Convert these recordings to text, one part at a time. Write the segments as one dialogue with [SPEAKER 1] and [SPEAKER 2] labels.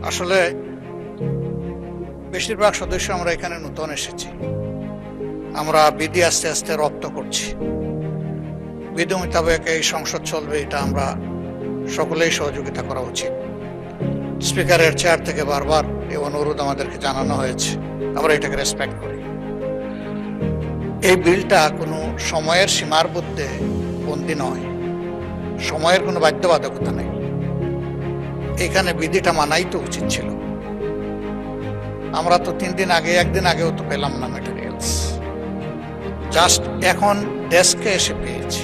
[SPEAKER 1] আসলে বেশিরভাগ সদস্য আমরা এখানে নতুন এসেছি। আমরা বিধি আস্তে আস্তে রপ্ত করছি। বিধি মোতাবেক এই সংসদ চলবে, এটা আমরা সকলেই সহযোগিতা করা উচিত। স্পিকারের চেয়ার থেকে বারবার এই অনুরোধ আমাদেরকে জানানো হয়েছে, আমরা এটাকে রেসপেক্ট করি। এই বিলটা কোনো সময়ের সীমার মধ্যে বন্দী নয়, সময়ের কোনো বাধ্যবাধকতা নেই। এখানে বিধিটা মানাই তো উচিত ছিল। আমরা তো 3 দিন আগে, একদিন আগেও তো পেলাম না ম্যাটেরিয়ালস, জাস্ট এখন ডেস্কে এসে পেয়েছি।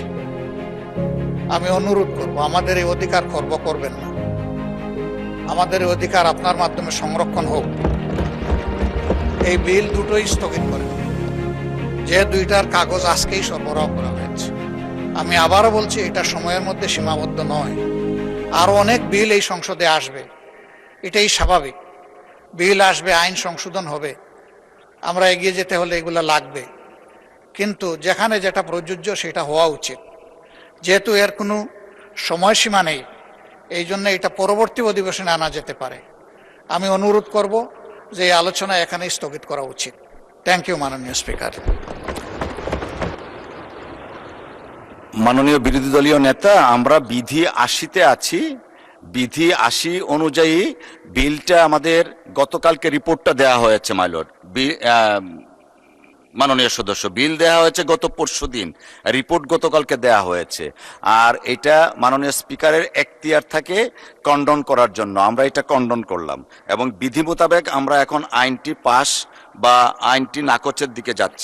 [SPEAKER 1] আমি অনুরোধ করব, আমাদের এই অধিকার খর্ব করবেন না। আমাদের এই অধিকার আপনার মাধ্যমে সংরক্ষণ হোক। এই বিল দুটোই স্থগিত করেন, যে দুইটার কাগজ আজকেই সরবরাহ করা হয়েছে। আমি আবারও বলছি, এটা সময়ের মধ্যে সীমাবদ্ধ নয়। আরো অনেক বিল এই সংসদে আসবে, এটাই স্বাভাবিক। বিল আসবে, আইন সংশোধন হবে, আমরা এগিয়ে যেতে হলে এগুলো লাগবে। কিন্তু যেখানে যেটা প্রযোজ্য সেটা হওয়া উচিত। যেহেতু এর কোনো সময়সীমা নেই, এই জন্য এটা পরবর্তী অধিবেশনে আনা যেতে পারে। আমি অনুরোধ করব যে এই আলোচনা এখানেই স্থগিত করা উচিত। থ্যাংক ইউ মাননীয় স্পিকার।
[SPEAKER 2] মাননীয় বিরোধী দলীয় নেতা, আমরা বিধি 80-তে আছি। বিধি 80 অনুযায়ী বিলটা আমাদের গতকালকে রিপোর্টটা দেয়া হয়েছে মাইলর। মাননীয় সদস্য, বিল দেয়া হয়েছে গত পরশুদিন, রিপোর্ট গতকালকে দেয়া হয়েছে। আর এটা মাননীয় স্পিকারের এখতিয়ার থাকে কন্ডন করার জন্য, আমরা এটা কন্ডন করলাম এবং বিধি মোতাবেক আমরা এখন আইনটি পাস বা আইনটি নাকচের দিকে যাচ্ছি।